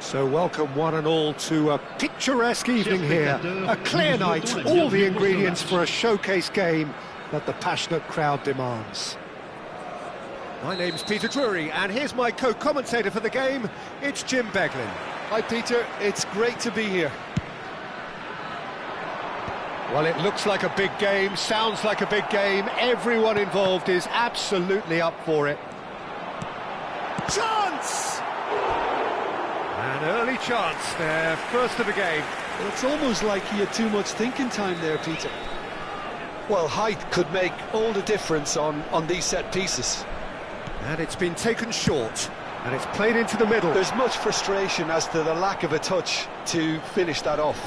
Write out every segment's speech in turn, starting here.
So welcome one and all to a picturesque evening here, a clear night, all the ingredients for a showcase game that the passionate crowd demands. My name's Peter Drury, and here's my co-commentator for the game, it's Jim Beglin. Hi Peter, it's great to be here. Well, it looks like a big game, sounds like a big game, everyone involved is absolutely up for it. Chance! An early chance there, first of the game. Well, it's almost like he had too much thinking time there, Peter. Well, height could make all the difference on these set pieces. And it's been taken short, and it's played into the middle. There's much frustration as to the lack of a touch to finish that off.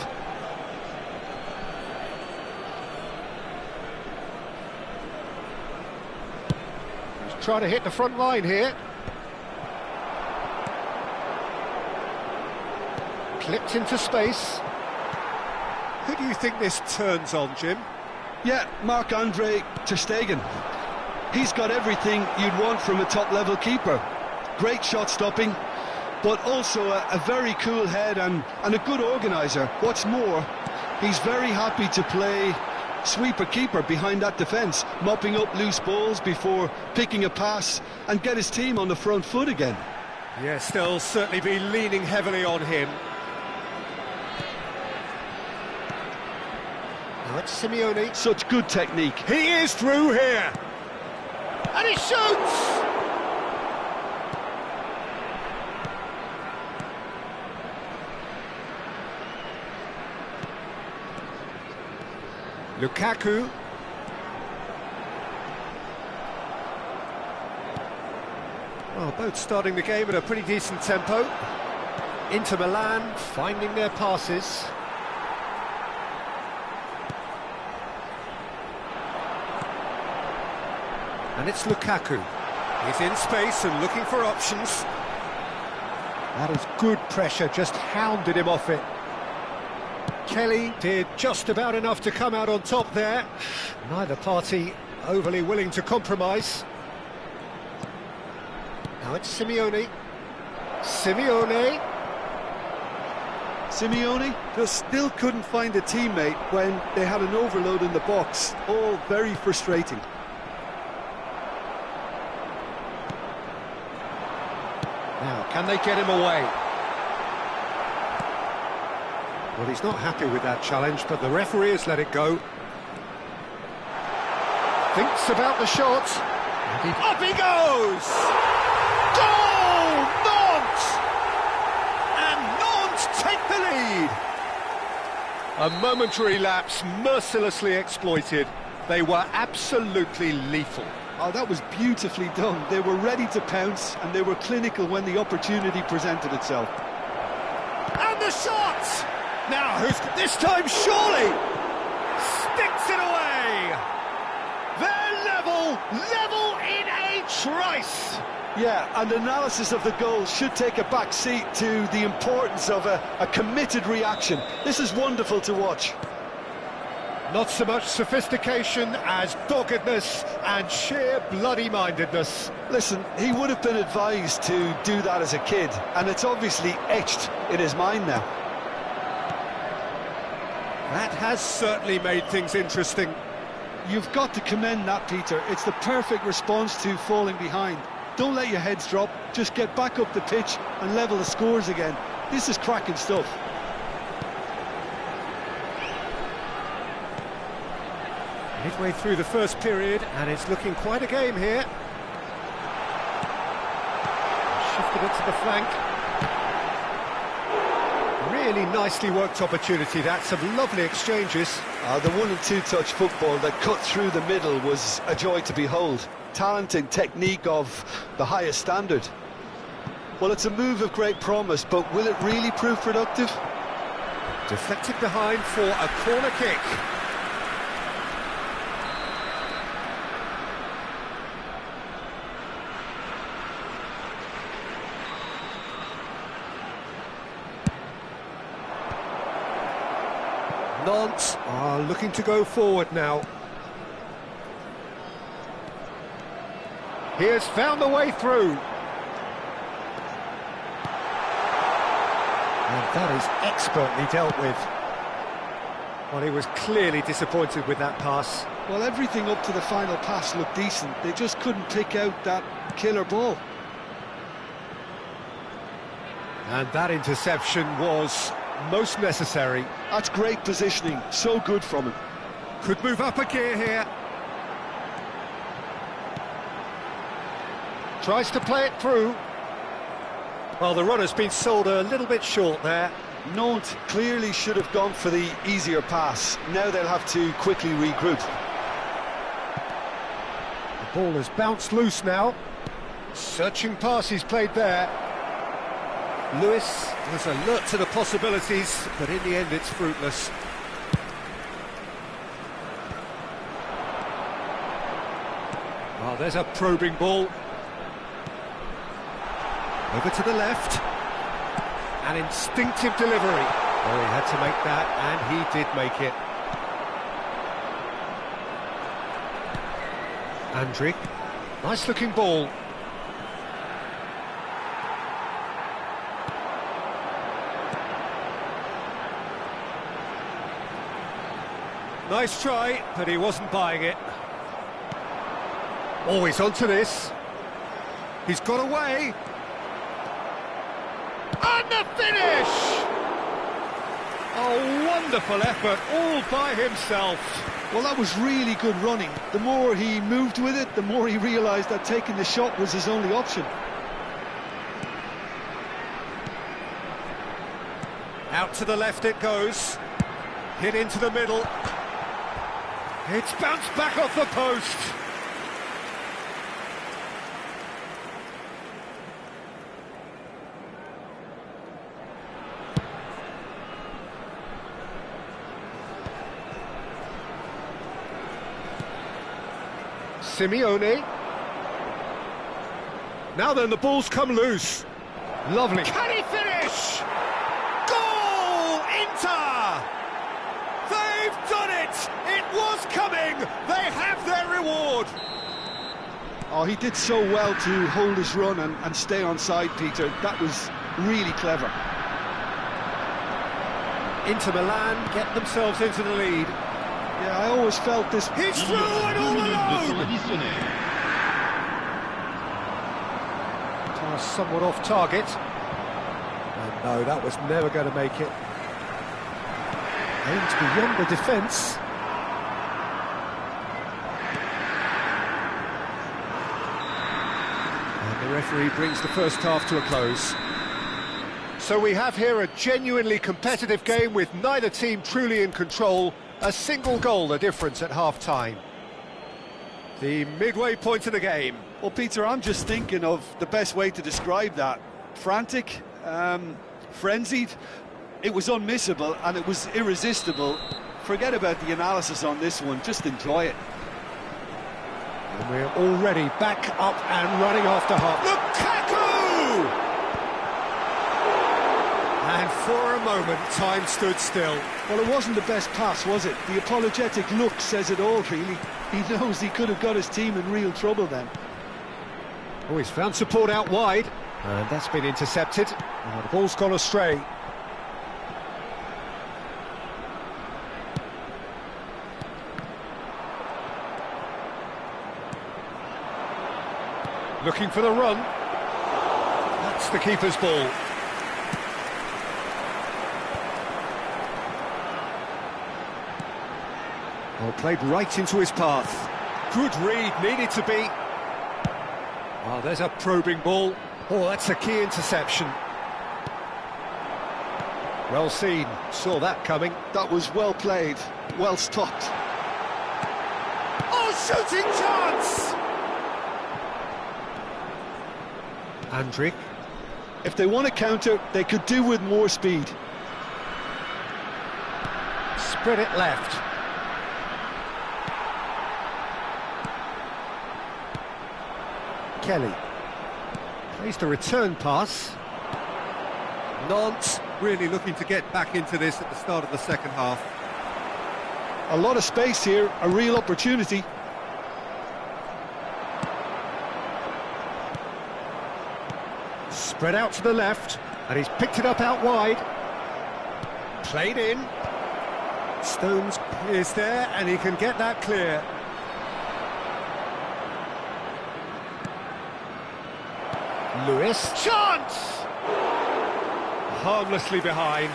He's trying to hit the front line here. Clipped into space. Who do you think this turns on, Jim? Yeah, Marc-Andre ter Stegen. He's got everything you'd want from a top-level keeper. Great shot stopping, but also a very cool head and a good organiser. What's more, he's very happy to play sweeper-keeper behind that defence, mopping up loose balls before picking a pass and get his team on the front foot again. Yes, they'll certainly be leaning heavily on him. Now it's Simeone. Such good technique. He is through here. And he shoots! Lukaku. Well, both starting the game at a pretty decent tempo. Inter Milan finding their passes. And it's Lukaku. He's in space and looking for options. That is good pressure, just hounded him off it. Kelly did just about enough to come out on top there. Neither party overly willing to compromise. Now it's Simeone. Simeone just still couldn't find a teammate when they had an overload in the box. All very frustrating. Now, can they get him away? Well, he's not happy with that challenge, but the referee has let it go. Thinks about the shot. Up he goes! Goal! Nantes! And Nantes take the lead! A momentary lapse mercilessly exploited. They were absolutely lethal. Oh, that was beautifully done. They were ready to pounce, and they were clinical when the opportunity presented itself. And the shot! Now, who's this time? Surely! Sticks it away! They're level! Level in a trice! Yeah, and analysis of the goal should take a back seat to the importance of a committed reaction. This is wonderful to watch. Not so much sophistication as doggedness and sheer bloody-mindedness. Listen, he would have been advised to do that as a kid, and it's obviously etched in his mind now. That has certainly made things interesting. You've got to commend that, Peter. It's the perfect response to falling behind. Don't let your heads drop, just get back up the pitch and level the scores again. This is cracking stuff. Midway through the first period, and it's looking quite a game here. Shifted it to the flank. Really nicely worked opportunity, that. Some lovely exchanges. The 1- and 2-touch football that cut through the middle was a joy to behold. Talent and technique of the highest standard. Well, it's a move of great promise, but will it really prove productive? Deflected behind for a corner kick. Nantes are looking to go forward now. He has found the way through. And that is expertly dealt with. Well, he was clearly disappointed with that pass. Well, everything up to the final pass looked decent. They just couldn't pick out that killer ball. And that interception was most necessary. That's great positioning, so good from him. Could move up a gear here. Tries to play it through. Well, the runner's been sold a little bit short there. Nantes clearly should have gone for the easier pass. Now they'll have to quickly regroup. The ball has bounced loose now. Searching pass he's played there. Lewis was alert to the possibilities, but in the end it's fruitless. Well, there's a probing ball. Over to the left. An instinctive delivery. Oh, he had to make that, and he did make it. Andrick. Nice looking ball. Nice try, but he wasn't buying it. Oh, he's onto this. He's got away. And the finish! A wonderful effort, all by himself. Well, that was really good running. The more he moved with it, the more he realised that taking the shot was his only option. Out to the left it goes. Hit into the middle. It's bounced back off the post. Simeone. Now then, the ball's come loose. Lovely. Can he finish? Goal! Inter! They've done it! It was coming! They have their reward! Oh, he did so well to hold his run and stay on side, Peter. That was really clever. Inter Milan get themselves into the lead. Yeah, I always felt this... He's through and all alone! Pass somewhat off target. And no, that was never going to make it. Aimed beyond the defence. And the referee brings the first half to a close. So we have here a genuinely competitive game with neither team truly in control. A single goal the difference at half-time. The midway point of the game. Well, Peter, I'm just thinking of the best way to describe that. Frantic, frenzied. It was unmissable and it was irresistible. Forget about the analysis on this one, just enjoy it. And we're already back up and running after half. Lukaku! And for a moment, time stood still. Well, it wasn't the best pass, was it? The apologetic look says it all, really. He knows he could have got his team in real trouble then. Oh, he's found support out wide. And that's been intercepted. Oh, the ball's gone astray. Looking for the run. That's the keeper's ball. Oh, played right into his path. Good read, needed to be. Oh, there's a probing ball. Oh, that's a key interception. Well seen, saw that coming. That was well played, well stopped. Oh, shooting chance! Andrik. If they want to counter, they could do with more speed. Spread it left. Kelly. Plays the return pass. Nantes really looking to get back into this at the start of the second half. A lot of space here, a real opportunity. Spread out to the left, and he's picked it up out wide. Played in. Stones is there, and he can get that clear. Lewis. Chance! Harmlessly behind.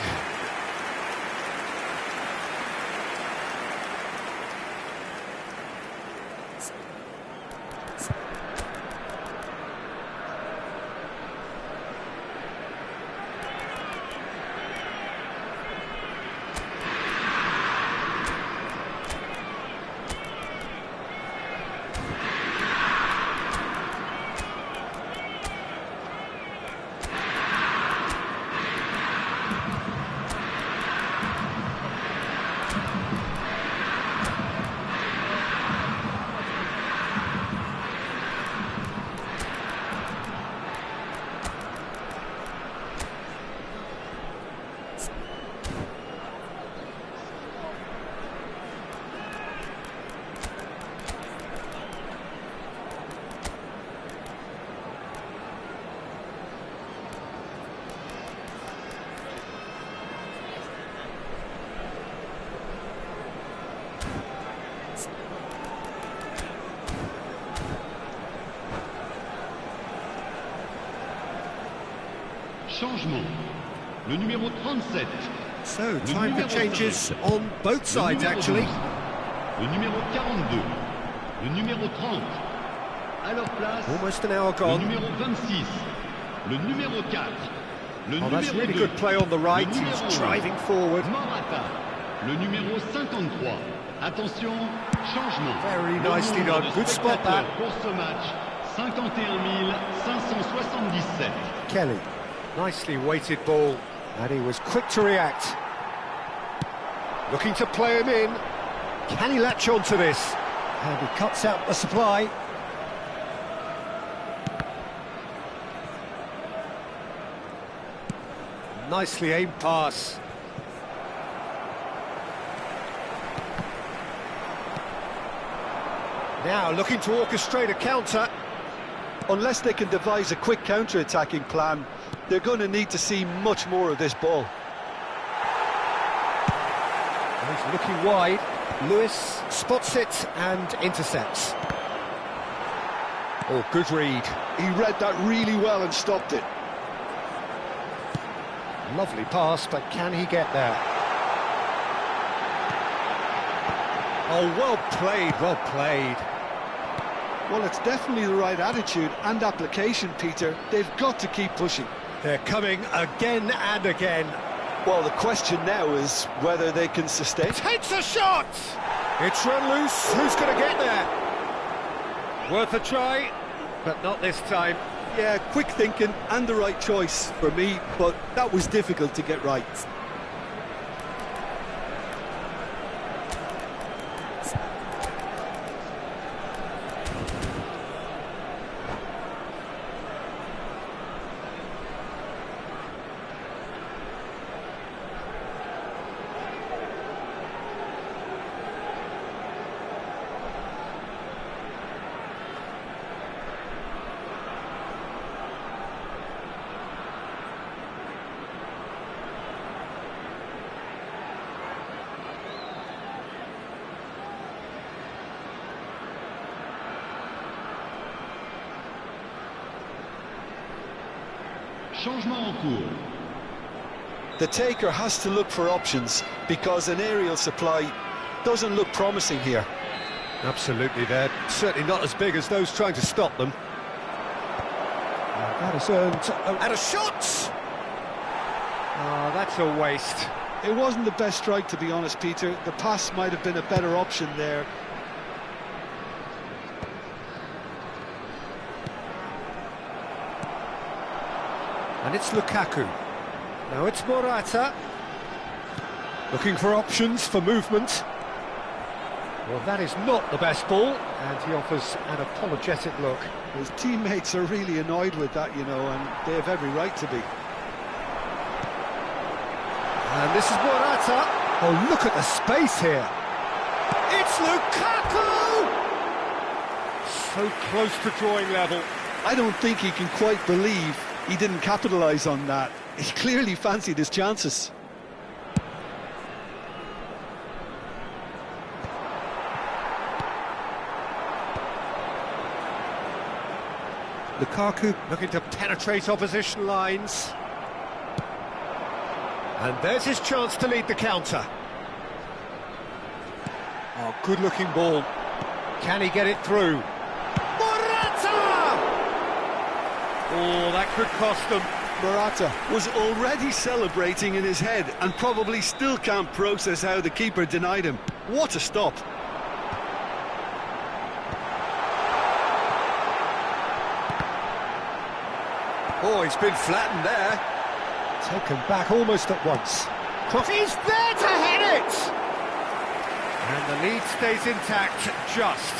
Changement. Le numéro 37. So, time for changes on both sides, actually. Le numéro 42. Le numéro 30. À leur place. Almost an hour Le gone. numéro 26. Le numéro 4. Le Oh, that's numéro really 2. good play on the right. Le numéro He's 1. driving forward. Morata. Le numéro 53. Attention, changement. Very Le nicely nombre done. de Good spot, that. spectateurs pour ce match, 51 577. Kelly. Nicely weighted ball. And he was quick to react. Looking to play him in. Can he latch on to this? And he cuts out the supply. Nicely aimed pass. Now looking to orchestrate a counter. Unless they can devise a quick counter-attacking plan, they're going to need to see much more of this ball. And he's looking wide. Lewis spots it and intercepts. Oh, good read. He read that really well and stopped it. Lovely pass, but can he get there? Oh, well played, well played. Well, it's definitely the right attitude and application, Peter. They've got to keep pushing. They're coming again and again. Well, the question now is whether they can sustain. Takes a shot! It's run loose. Who's going to get there? Worth a try, but not this time. Yeah, quick thinking and the right choice for me, but that was difficult to get right. Changement en cours. The taker has to look for options because an aerial supply doesn't look promising here. Absolutely, they're certainly not as big as those trying to stop them. That is earned, and a shot! Oh, that's a waste. It wasn't the best strike, to be honest, Peter. The pass might have been a better option there. And it's Lukaku. Now it's Morata. Looking for options for movement. Well, that is not the best ball, and he offers an apologetic look. His teammates are really annoyed with that, you know, and they have every right to be. And this is Morata. Oh, look at the space here. It's Lukaku! So close to drawing level. I don't think he can quite believe he didn't capitalise on that. He clearly fancied his chances. Lukaku looking to penetrate opposition lines. And there's his chance to lead the counter. Oh, good-looking ball. Can he get it through? Morata! Oh, that could cost them. Morata was already celebrating in his head and probably still can't process how the keeper denied him. What a stop. Oh, he's been flattened there. Taken back almost at once. He's there to head it! And the lead stays intact, just.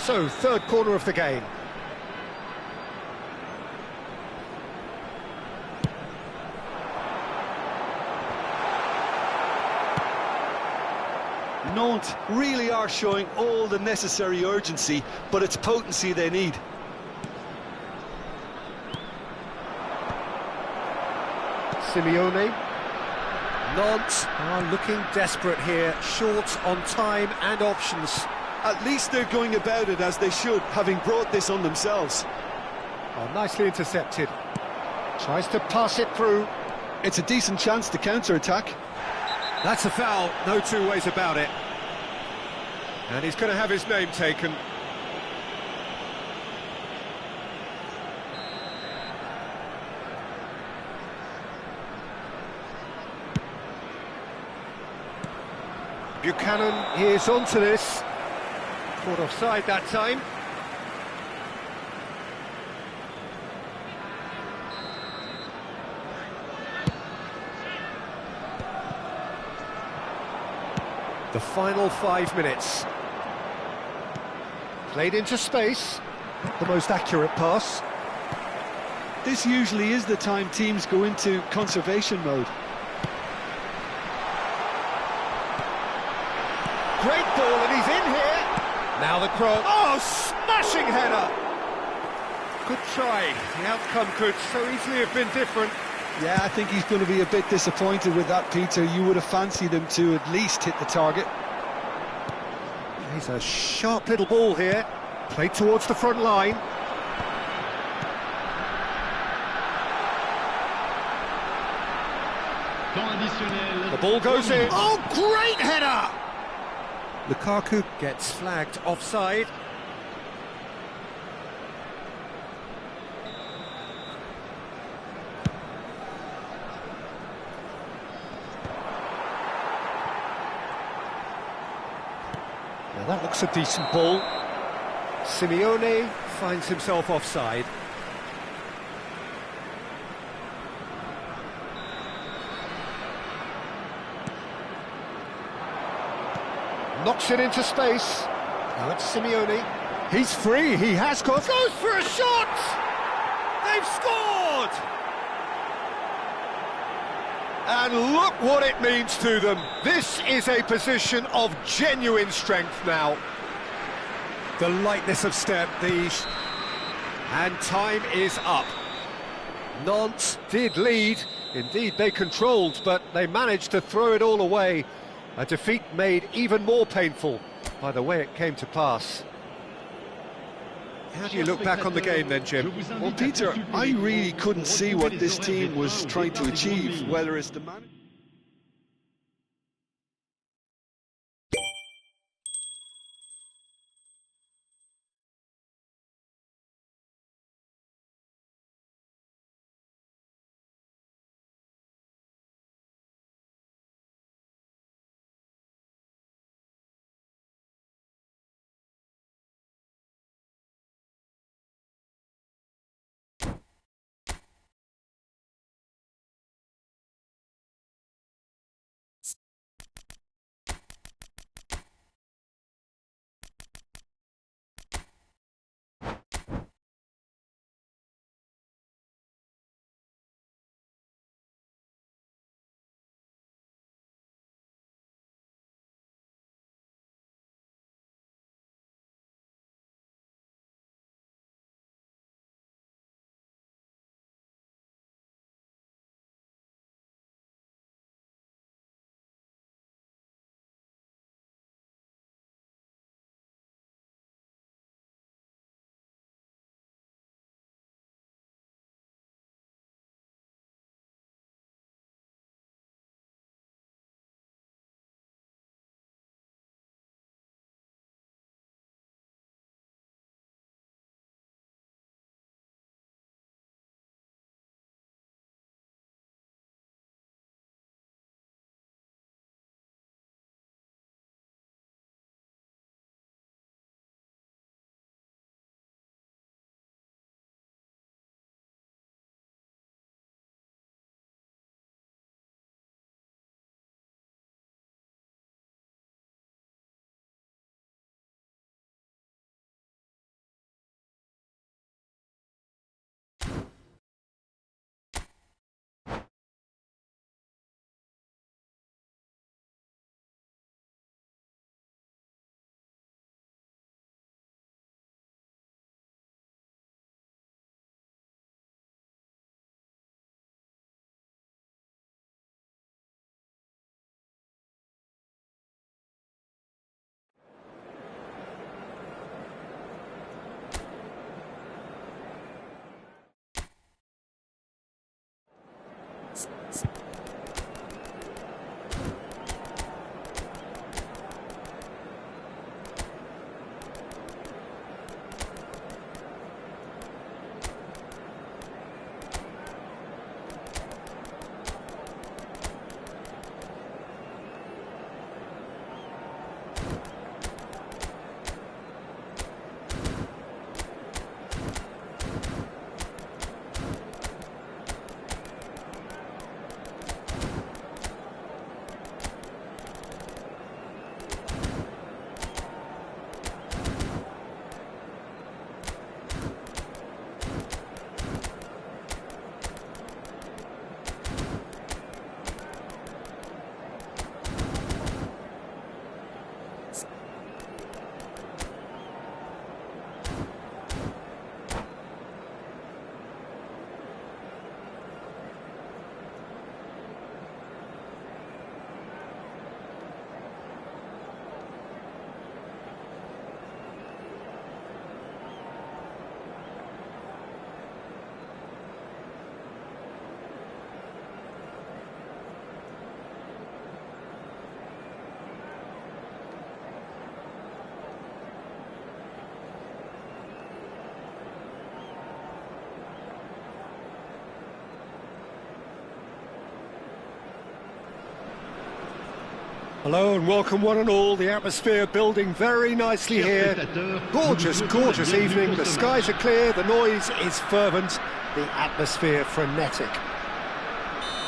So, third corner of the game. Nantes really are showing all the necessary urgency, but it's potency they need. Simeone. Nantes are looking desperate here, short on time and options. At least they're going about it as they should, having brought this on themselves. Oh, nicely intercepted. Tries to pass it through. It's a decent chance to counter-attack. That's a foul, no two ways about it. And he's going to have his name taken. Buchanan is onto this. Caught offside that time. The final 5 minutes. Played into space. The most accurate pass. This usually is the time teams go into conservation mode. Great ball, and he's in here. Now the cross. Oh, smashing header! Good try. The outcome could so easily have been different. Yeah, I think he's going to be a bit disappointed with that, Peter. You would have fancied him to at least hit the target. He's a sharp little ball here. Played towards the front line. Temps additionnel. The ball goes in. Oh, great header! Lukaku gets flagged offside. Now that looks a decent ball. Simeone finds himself offside. Knocks it into space. Now it's Simeone. He's free, he has got... Goes for a shot! They've scored! And look what it means to them. This is a position of genuine strength now. The lightness of step, and time is up. Nantes did lead. Indeed, they controlled, but they managed to throw it all away. A defeat made even more painful by the way it came to pass. How do you look back on the game then, Jim? Well, Peter, I really couldn't see what this team was trying to achieve, whether it's the man. Hello and welcome one and all, the atmosphere building very nicely here. Gorgeous, gorgeous evening, the skies are clear, the noise is fervent, the atmosphere frenetic.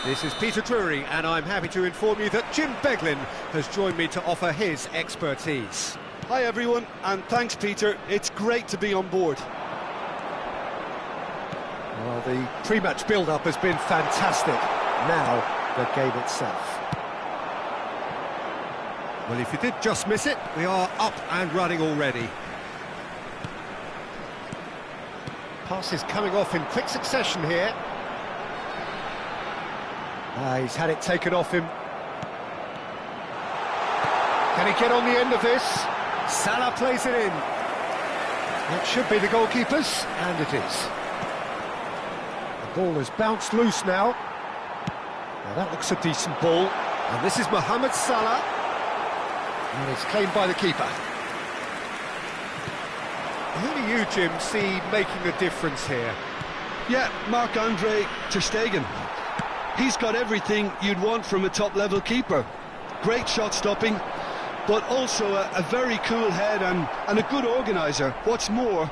This is Peter Drury and I'm happy to inform you that Jim Beglin has joined me to offer his expertise. Hi everyone, and thanks Peter, it's great to be on board. Well, the pre-match build-up has been fantastic, now the game itself. Well, if you did just miss it, we are up and running already. Passes coming off in quick succession here. He's had it taken off him. Can he get on the end of this? Salah plays it in. That should be the goalkeeper's, and it is. The ball has bounced loose now. Now that looks a decent ball. And this is Mohamed Salah. And it's claimed by the keeper. Who do you, Jim, see making a difference here? Yeah, Marc-Andre ter Stegen. He's got everything you'd want from a top-level keeper. Great shot stopping, but also a very cool head and a good organiser. What's more,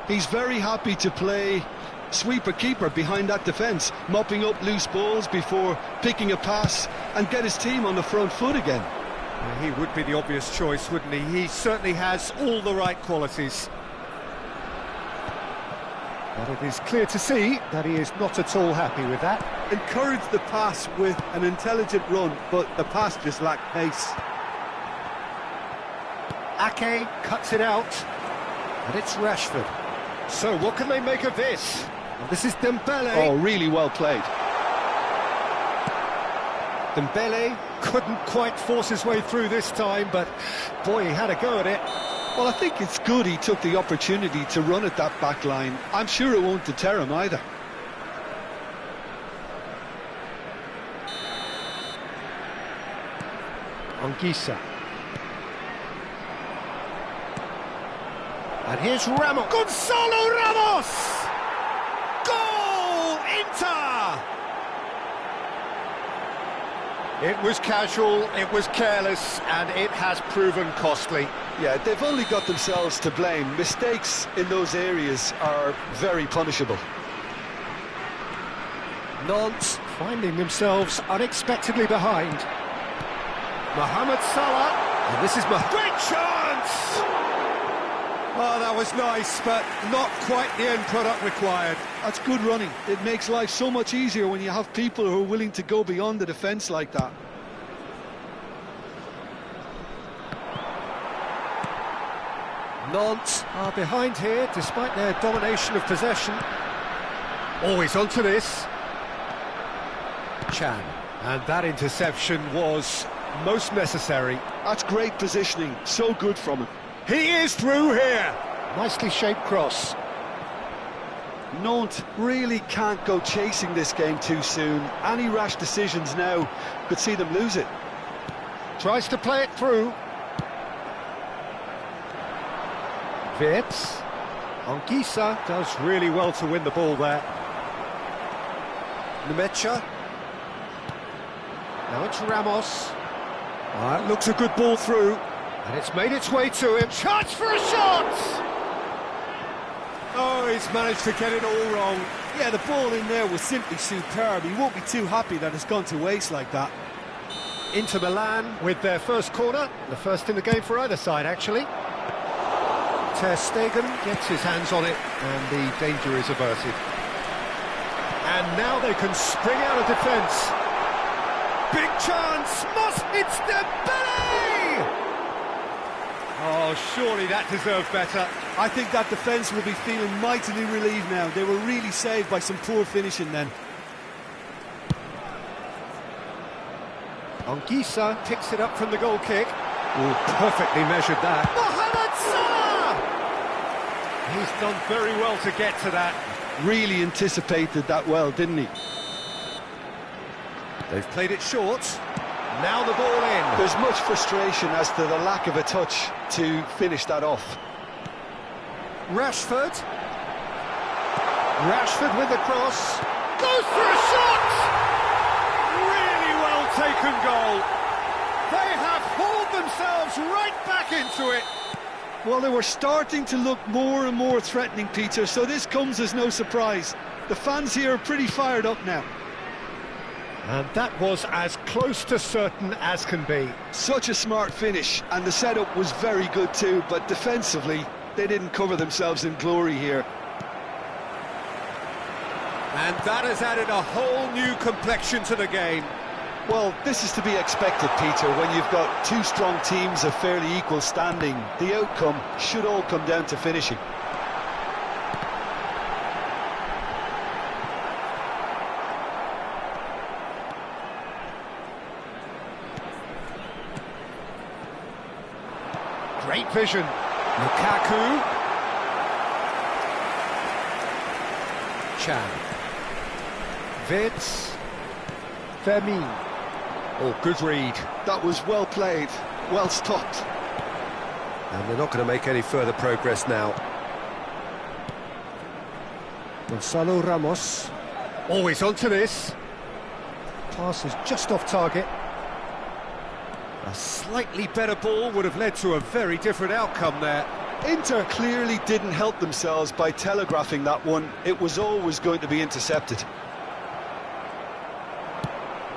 he's very happy to play sweeper-keeper behind that defence, mopping up loose balls before picking a pass and get his team on the front foot again. Well, he would be the obvious choice, wouldn't he? He certainly has all the right qualities. But it is clear to see that he is not at all happy with that. Encouraged the pass with an intelligent run, but the pass just lacked pace. Ake cuts it out, and it's Rashford. So what can they make of this? Well, this is Dembele. Oh, really well played. Dembele couldn't quite force his way through this time, but boy, he had a go at it. Well, I think it's good he took the opportunity to run at that back line. I'm sure it won't deter him either. Anguissa. And here's Ramos. Gonzalo Ramos! Goal! Inter! It was casual, it was careless, and it has proven costly. Yeah, they've only got themselves to blame. Mistakes in those areas are very punishable. Nantes finding themselves unexpectedly behind. Mohamed Salah, and this is great chance! Oh, that was nice, but not quite the end product required. That's good running. It makes life so much easier when you have people who are willing to go beyond the defence like that. Nantes are behind here, despite their domination of possession. Always onto this. Chan, and that interception was most necessary. That's great positioning, so good from him. He is through here. Nicely shaped cross. Nantes really can't go chasing this game too soon. Any rash decisions now could see them lose it. Tries to play it through. Wirtz. Anguissa does really well to win the ball there. Nemecha. Now it's Ramos. That looks a good ball through. And it's made its way to him. Chance for a shot! Oh, he's managed to get it all wrong. Yeah, the ball in there was simply superb. He won't be too happy that it's gone to waste like that. Inter Milan with their first corner. The first in the game for either side, actually. Ter Stegen gets his hands on it, and the danger is averted. And now they can spring out of defence. Big chance! It's Dembele! Oh, surely that deserved better. I think that defence will be feeling mightily relieved now. They were really saved by some poor finishing then. Anguissa picks it up from the goal kick. Oh, perfectly measured that. Mohamed Salah! He's done very well to get to that. Really anticipated that well, didn't he? They've played it short. Now the ball in. There's much frustration as to the lack of a touch to finish that off. Rashford. Rashford with the cross. Goes for a shot! Really well taken goal. They have hauled themselves right back into it. Well, they were starting to look more and more threatening, Peter, so this comes as no surprise. The fans here are pretty fired up now. And that was as close to certain as can be. Such a smart finish, and the setup was very good too, but defensively, they didn't cover themselves in glory here. And that has added a whole new complexion to the game. Well, this is to be expected, Peter, when you've got two strong teams of fairly equal standing. The outcome should all come down to finishing. Great vision. Lukaku. Chan. Wirtz. Vermin. Oh, good read. That was well played, well stopped. And they're not going to make any further progress now. Gonzalo Ramos. Always onto this. Pass is just off target. A slightly better ball would have led to a very different outcome there. Inter clearly didn't help themselves by telegraphing that one. It was always going to be intercepted.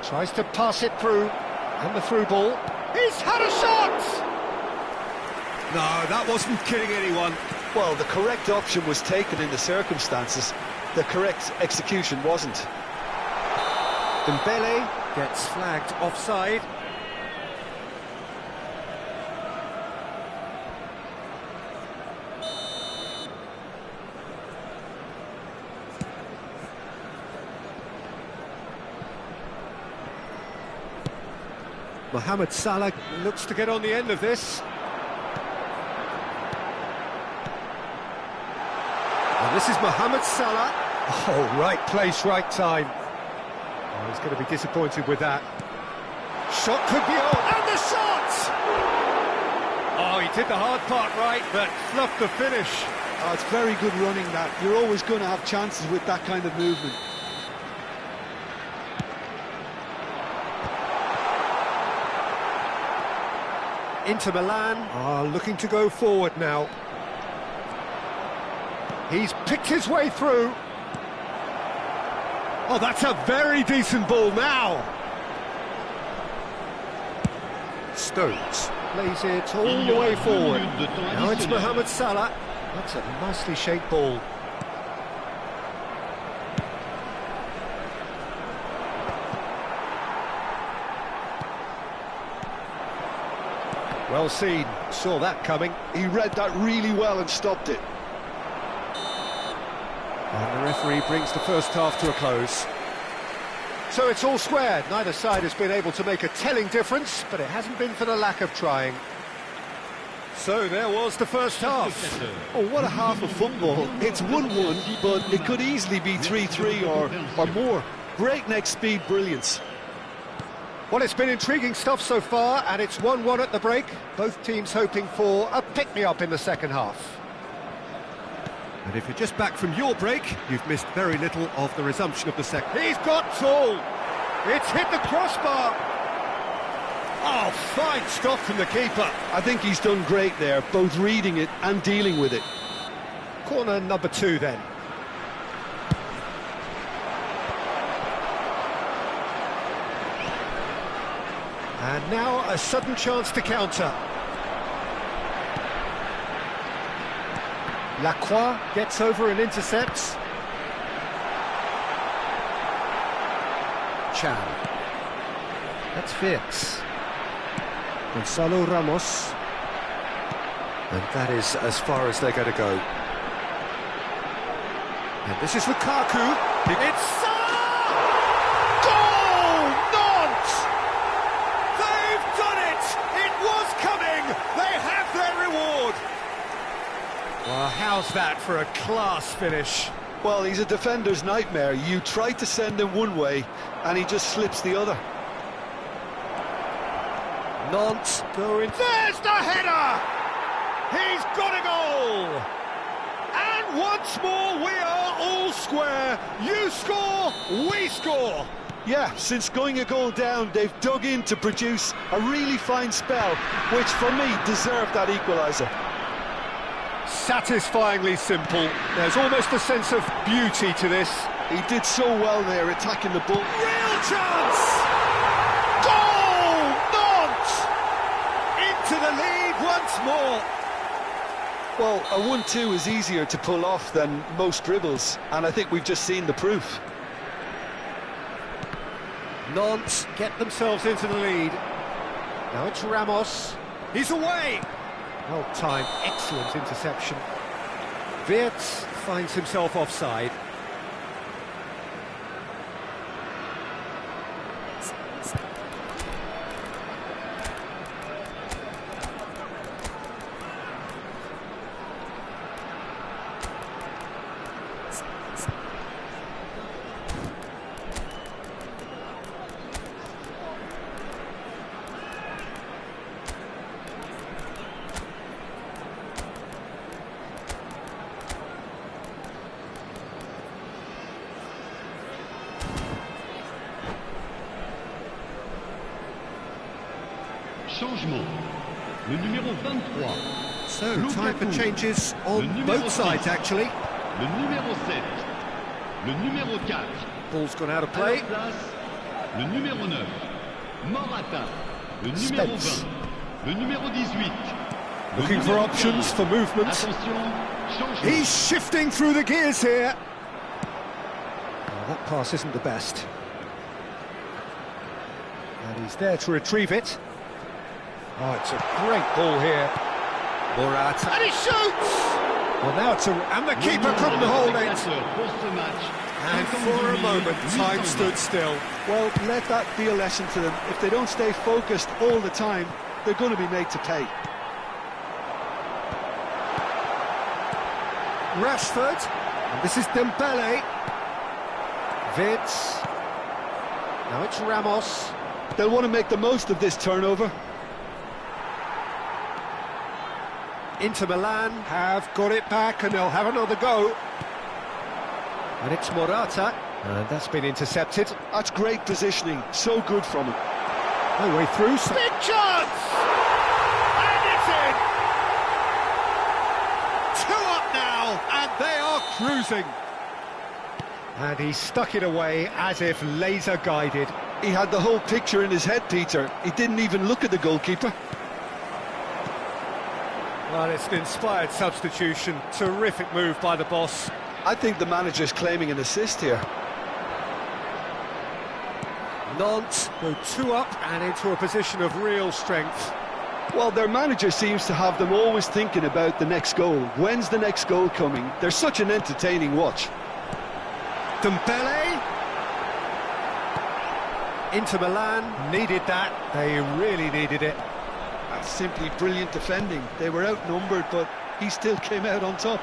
Tries to pass it through, and the through ball. He's had a shot! No, that wasn't kidding anyone. Well, the correct option was taken in the circumstances. The correct execution wasn't. Dembele gets flagged offside. Mohamed Salah looks to get on the end of this. And this is Mohamed Salah. Oh, right place, right time. Oh, he's going to be disappointed with that. Shot could be on, and the shot! Oh, he did the hard part right, but fluffed the finish. Oh, it's very good running, that. You're always going to have chances with that kind of movement. Inter Milan are looking to go forward now. He's picked his way through. Oh, that's a very decent ball now. Stones plays it all the way forward. Now it's Mohamed Salah. That's a nicely shaped ball. Well seen, saw that coming. He read that really well and stopped it. And the referee brings the first half to a close. So it's all square. Neither side has been able to make a telling difference, but it hasn't been for the lack of trying. So there was the first half. Oh, what a half of football. It's 1-1, but it could easily be 3-3 or more. Breakneck speed brilliance. Well, it's been intriguing stuff so far, and it's 1-1 at the break. Both teams hoping for a pick-me-up in the second half. And if you're just back from your break, you've missed very little of the resumption of the second. He's got tall! It's hit the crossbar! Oh, fine stop from the keeper. I think he's done great there, both reading it and dealing with it. Corner number 2 then. And now a sudden chance to counter. Lacroix gets over and intercepts. Chan. That's Wirtz. Gonzalo Ramos. And that is as far as they're going to go. And this is Lukaku. It's Salah! Goal! Nantes! They've done it! It was coming! They have their reward! Well, how's that for a class finish? Well, he's a defender's nightmare. You try to send him one way, and he just slips the other. Nantes going. There's the header! He's got a goal! And once more, we are all square. You score, we score. Yeah, since going a goal down, they've dug in to produce a really fine spell, which for me deserved that equaliser. Satisfyingly simple. There's almost a sense of beauty to this. He did so well there, attacking the ball. Real chance! Goal! Nantes! Into the lead once more. Well, a 1-2 is easier to pull off than most dribbles, and I think we've just seen the proof. Nantes get themselves into the lead. Now it's Ramos. He's away! Well timed, excellent interception. Wirtz finds himself offside. Changement. Le numéro 23. So, time for changes on both sides, actually. Le numéro 7. Le numéro 4. Ball's gone out of À play. leur place, le numéro 9. Morata. Le numéro Spence. 20. Le numéro 18. Le Looking for numéro options 15. for movement. Attention, changement. He's shifting through the gears here. Oh, that pass isn't the best. And he's there to retrieve it. Oh, it's a great ball here. Morata. And he shoots! Well, now and the keeper couldn't hold it. Pour ce match. And for a moment, time stood still. Well, let that be a lesson to them. If they don't stay focused all the time, they're going to be made to pay. Rashford. And this is Dembele. Vids. Now it's Ramos. They'll want to make the most of this turnover. Inter Milan have got it back and they'll have another go. And it's Morata. And that's been intercepted. That's great positioning. So good from him. No way through. Big chance! And it's in! 2 up now, and they are cruising. And he stuck it away as if laser guided. He had the whole picture in his head, Peter. He didn't even look at the goalkeeper. Well, it's an inspired substitution. Terrific move by the boss. I think the manager's claiming an assist here. Nantes go 2 up and into a position of real strength. Well, their manager seems to have them always thinking about the next goal. When's the next goal coming? They're such an entertaining watch. Dembele. Inter Milan needed that. They really needed it. That's simply brilliant defending. They were outnumbered, but he still came out on top.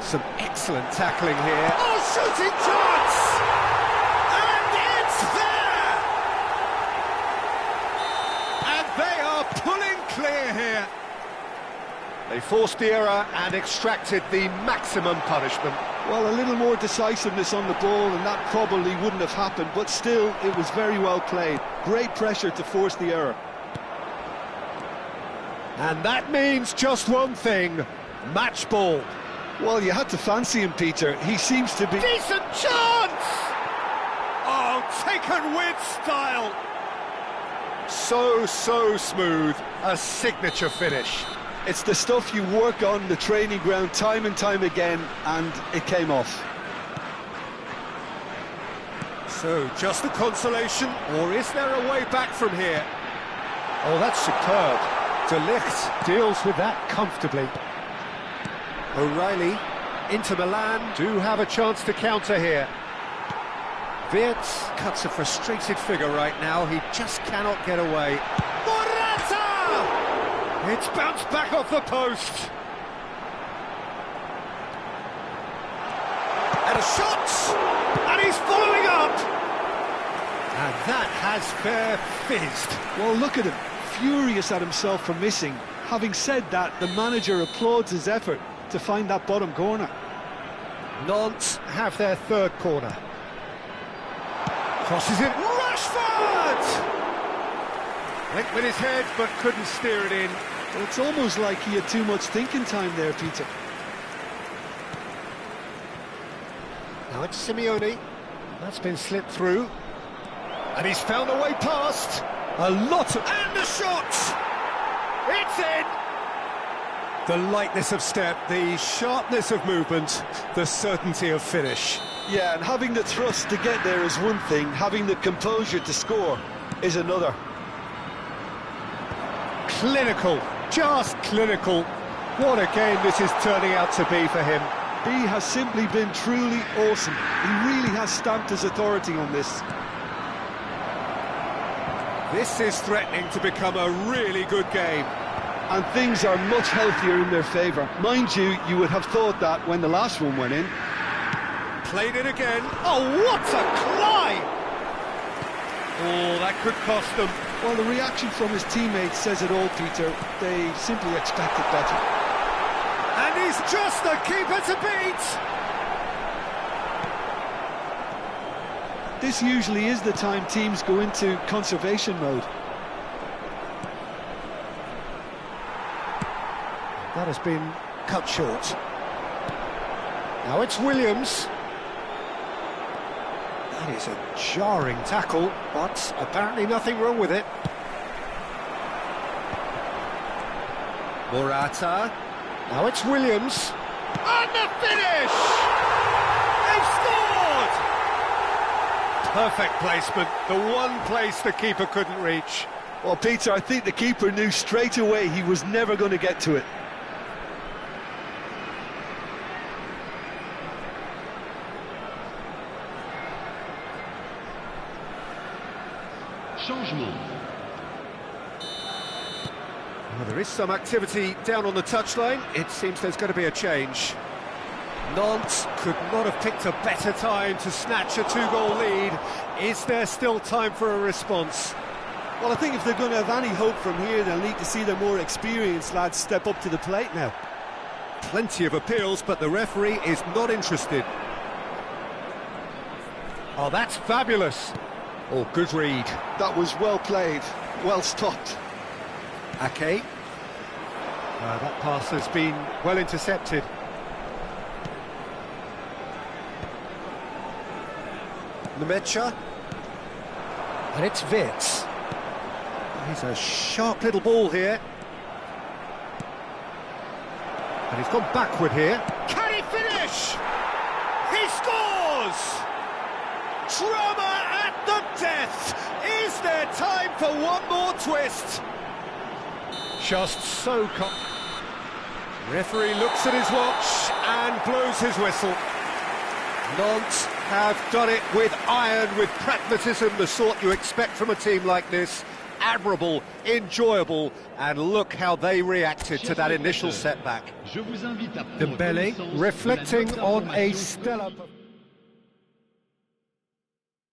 Some excellent tackling here. Oh, shooting chance! And it's there! And they are pulling clear here. They forced the error and extracted the maximum punishment. Well, a little more decisiveness on the ball and that probably wouldn't have happened, but still, it was very well played. Great pressure to force the error. And that means just one thing, match ball. Well, you had to fancy him, Peter. He seems to be... Decent chance! Oh, taken with style. So smooth, a signature finish. It's the stuff you work on the training ground time and time again, and it came off. So, just a consolation, or is there a way back from here? Oh, that's superb. De Ligt deals with that comfortably. O'Reilly, Inter Milan do have a chance to counter here. Wirtz cuts a frustrated figure right now, he just cannot get away. Morata! It's bounced back off the post. And a shot! And he's following up! And that has fair fizzed. Well, look at him, furious at himself for missing. Having said that, the manager applauds his effort to find that bottom corner. Nantes have their third corner. Crosses it, Rashford! Went with his head, but couldn't steer it in. Well, it's almost like he had too much thinking time there, Peter. Now it's Simeone. That's been slipped through. And he's found a way past. A lot of... And the shot! It's in! The lightness of step, the sharpness of movement, the certainty of finish. Yeah, and having the thrust to get there is one thing, having the composure to score is another. Clinical, just clinical. What a game this is turning out to be for him. He has simply been truly awesome. He really has stamped his authority on this. This is threatening to become a really good game. And things are much healthier in their favour. Mind you, you would have thought that when the last one went in. Played it again. Oh, what a climb! Oh, that could cost them. Well, the reaction from his teammates says it all, Peter. They simply expected better. And he's just the keeper to beat! This usually is the time teams go into conservation mode. That has been cut short. Now it's Williams. That is a jarring tackle, but apparently nothing wrong with it. Morata. Now it's Williams. And the finish! They've scored! Perfect placement, the one place the keeper couldn't reach. Well, Peter, I think the keeper knew straight away he was never going to get to it. Changement. Well, there is some activity down on the touchline. It seems there's going to be a change. Nantes could not have picked a better time to snatch a two-goal lead. Is there still time for a response? Well, I think if they're going to have any hope from here, they'll need to see their more experienced lads step up to the plate now. Plenty of appeals, but the referee is not interested. Oh, that's fabulous. Oh, good read. That was well played, well stopped. Ake. That pass has been well intercepted. Nemecha. And it's Wits. He's a sharp little ball here. And he's gone backward here. Can he finish? He scores! Drama at the death! Is there time for one more twist? Just so Referee looks at his watch and blows his whistle. Nantes have done it with iron, with pragmatism, the sort you expect from a team like this. Admirable, enjoyable, and look how they reacted to that initial setback. Je vous invite à prendre Dembele connaissance de la reflecting note on a d'information stellar... fournie